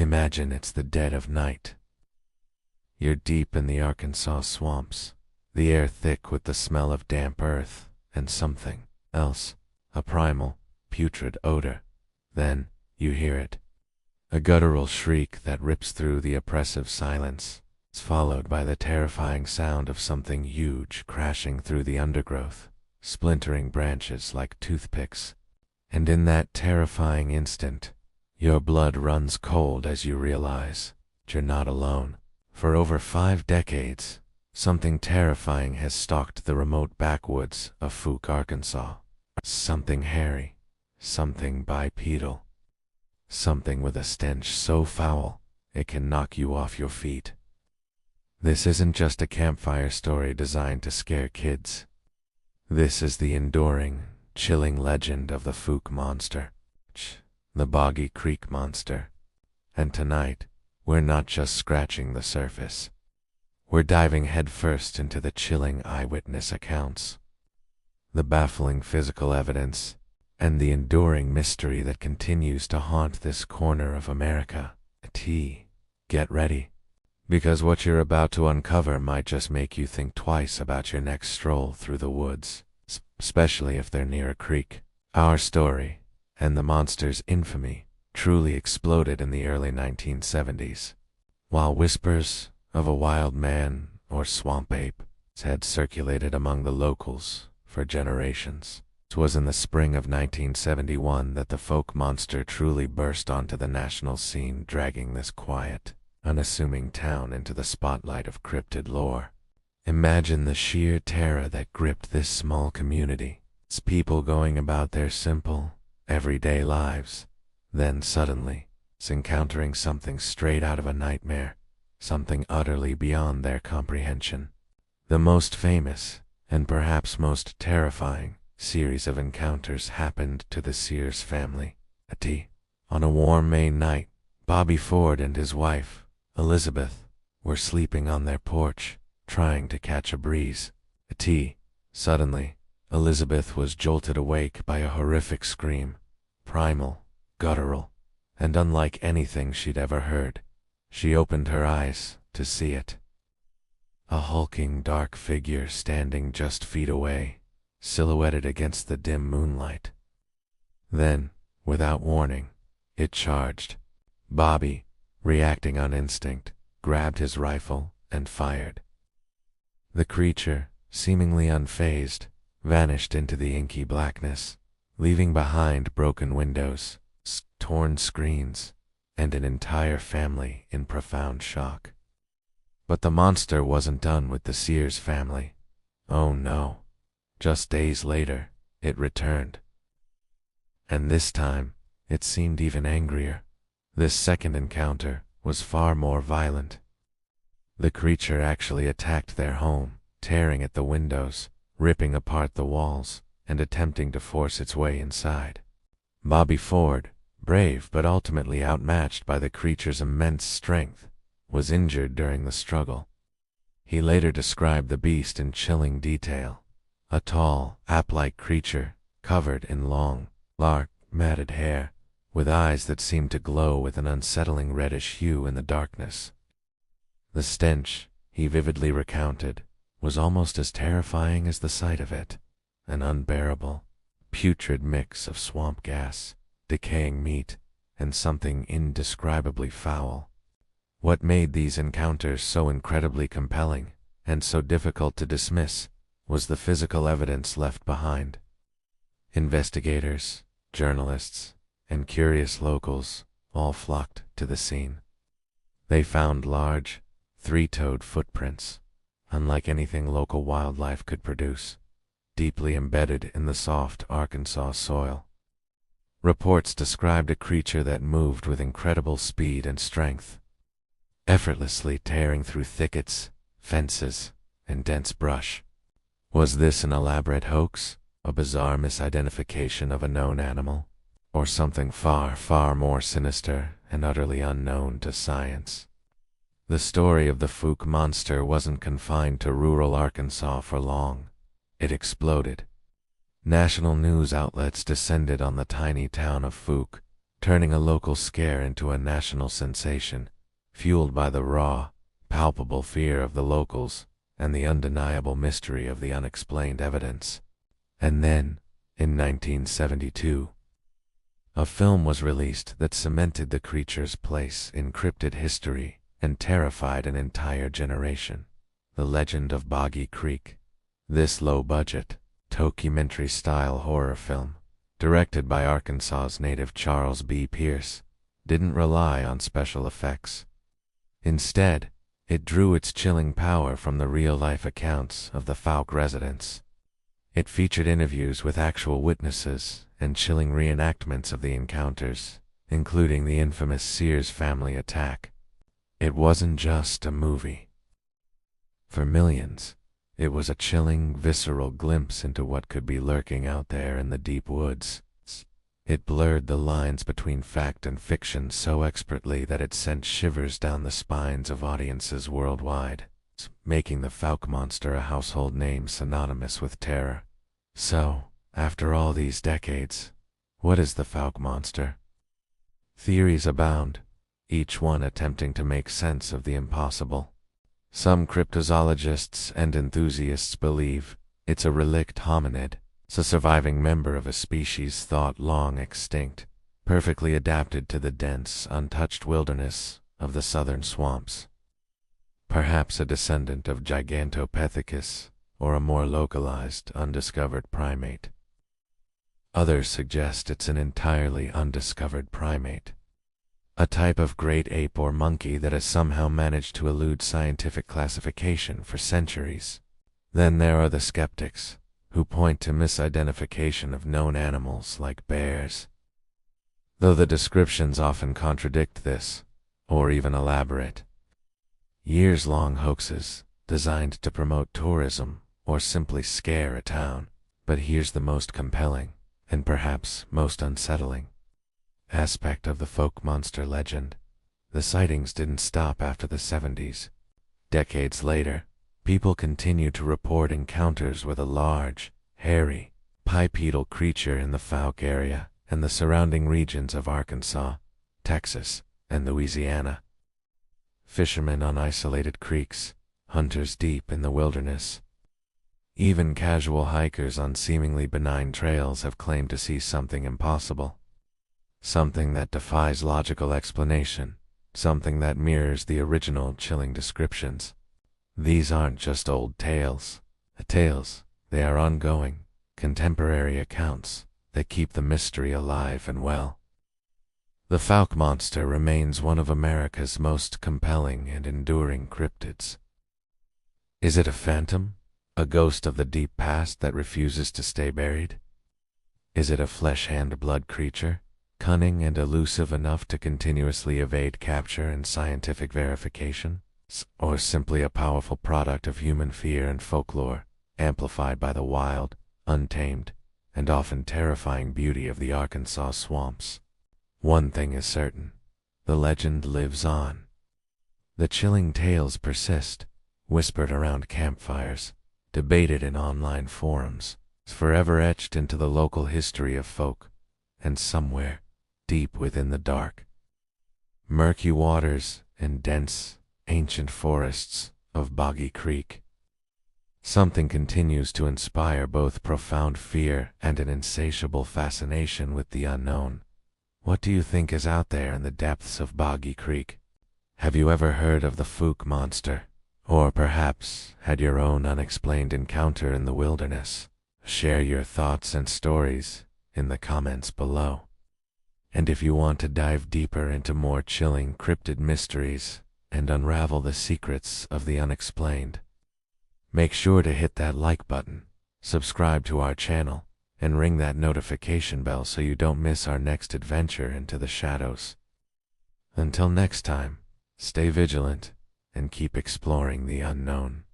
Imagine it's the dead of night. You're deep in the Arkansas swamps, the air thick with the smell of damp earth and something else, a primal, putrid odor. Then you hear it. A guttural shriek that rips through the oppressive silence. It's followed by the terrifying sound of something huge crashing through the undergrowth, splintering branches like toothpicks. And in that terrifying instant, your blood runs cold as you realize you're not alone. For over 5 decades, something terrifying has stalked the remote backwoods of Fouke, Arkansas. Something hairy, something bipedal, something with a stench so foul it can knock you off your feet. This isn't just a campfire story designed to scare kids. This is the enduring, chilling legend of the Fouke Monster, the Boggy Creek Monster. And tonight, we're not just scratching the surface. We're diving headfirst into the chilling eyewitness accounts, the baffling physical evidence, and the enduring mystery that continues to haunt this corner of America. Get ready, because what you're about to uncover might just make you think twice about your next stroll through the woods, especially if they're near a creek. Our story, and the monster's infamy, truly exploded in the early 1970s. While whispers of a wild man or swamp ape had circulated among the locals for generations, it was in the spring of 1971 that the Fouke Monster truly burst onto the national scene, dragging this quiet, unassuming town into the spotlight of cryptid lore. Imagine the sheer terror that gripped this small community. It's people going about their simple, everyday lives. Then suddenly, it's encountering something straight out of a nightmare, something utterly beyond their comprehension. The most famous, and perhaps most terrifying, series of encounters happened to the Sears family. On a warm May night, Bobby Ford and his wife, Elizabeth, were sleeping on their porch, trying to catch a breeze. Suddenly, Elizabeth was jolted awake by a horrific scream, primal, guttural, and unlike anything she'd ever heard. She opened her eyes to see it. A hulking dark figure standing just feet away, silhouetted against the dim moonlight. Then, without warning, it charged. Bobby, reacting on instinct, grabbed his rifle and fired. The creature, seemingly unfazed, vanished into the inky blackness, leaving behind broken windows, torn screens, and an entire family in profound shock. But the monster wasn't done with the Sears family. Oh no. Just days later, it returned. And this time, it seemed even angrier. This second encounter was far more violent. The creature actually attacked their home, tearing at the windows, ripping apart the walls, and attempting to force its way inside. Bobby Ford, brave but ultimately outmatched by the creature's immense strength, was injured during the struggle. He later described the beast in chilling detail. A tall, ape-like creature, covered in long, dark, matted hair, with eyes that seemed to glow with an unsettling reddish hue in the darkness. The stench, he vividly recounted, was almost as terrifying as the sight of it, an unbearable, putrid mix of swamp gas, decaying meat, and something indescribably foul. What made these encounters so incredibly compelling, and so difficult to dismiss, was the physical evidence left behind. Investigators, journalists, and curious locals all flocked to the scene. They found large, three-toed footprints, unlike anything local wildlife could produce, deeply embedded in the soft Arkansas soil. Reports described a creature that moved with incredible speed and strength, effortlessly tearing through thickets, fences, and dense brush. Was this an elaborate hoax, a bizarre misidentification of a known animal, or something far, far more sinister and utterly unknown to science? The story of the Fouke Monster wasn't confined to rural Arkansas for long. It exploded. National news outlets descended on the tiny town of Fouke, turning a local scare into a national sensation, fueled by the raw, palpable fear of the locals and the undeniable mystery of the unexplained evidence. And then, in 1972, a film was released that cemented the creature's place in cryptid history and terrified an entire generation. The Legend of Boggy Creek. This low-budget, documentary-style horror film, directed by Arkansas's native Charles B. Pierce, didn't rely on special effects. Instead, it drew its chilling power from the real-life accounts of the Fouke residents. It featured interviews with actual witnesses and chilling reenactments of the encounters, including the infamous Sears family attack. It wasn't just a movie. For millions, it was a chilling, visceral glimpse into what could be lurking out there in the deep woods. It blurred the lines between fact and fiction so expertly that it sent shivers down the spines of audiences worldwide, making the Fouke Monster a household name synonymous with terror. So, after all these decades, what is the Fouke Monster? Theories abound, each one attempting to make sense of the impossible. Some cryptozoologists and enthusiasts believe it's a relic hominid, a surviving member of a species thought long extinct, perfectly adapted to the dense, untouched wilderness of the southern swamps. Perhaps a descendant of Gigantopithecus, or a more localized, undiscovered primate. Others suggest it's an entirely undiscovered primate, a type of great ape or monkey that has somehow managed to elude scientific classification for centuries. Then there are the skeptics, who point to misidentification of known animals like bears. Though the descriptions often contradict this, or even elaborate. Years-long hoaxes designed to promote tourism or simply scare a town. But here's the most compelling, and perhaps most unsettling, aspect of the Fouke Monster legend. The sightings didn't stop after the 70s. Decades later, people continued to report encounters with a large, hairy, bipedal creature in the Fouke area and the surrounding regions of Arkansas, Texas, and Louisiana. Fishermen on isolated creeks, hunters deep in the wilderness. Even casual hikers on seemingly benign trails have claimed to see something impossible. Something that defies logical explanation, something that mirrors the original chilling descriptions. These aren't just old tales. They are ongoing, contemporary accounts that keep the mystery alive and well. The Fouke Monster remains one of America's most compelling and enduring cryptids. Is it a phantom? A ghost of the deep past that refuses to stay buried? Is it a flesh-and-blood creature, cunning and elusive enough to continuously evade capture and scientific verification? Or simply a powerful product of human fear and folklore, amplified by the wild, untamed, and often terrifying beauty of the Arkansas swamps? One thing is certain: the legend lives on. The chilling tales persist, whispered around campfires, debated in online forums, forever etched into the local history of folk, and somewhere, deep within the dark, murky waters and dense, ancient forests of Boggy Creek, something continues to inspire both profound fear and an insatiable fascination with the unknown. What do you think is out there in the depths of Boggy Creek? Have you ever heard of the Fouke Monster? Or perhaps had your own unexplained encounter in the wilderness? Share your thoughts and stories in the comments below. And if you want to dive deeper into more chilling cryptid mysteries and unravel the secrets of the unexplained, make sure to hit that like button, subscribe to our channel, and ring that notification bell so you don't miss our next adventure into the shadows. Until next time, stay vigilant and keep exploring the unknown.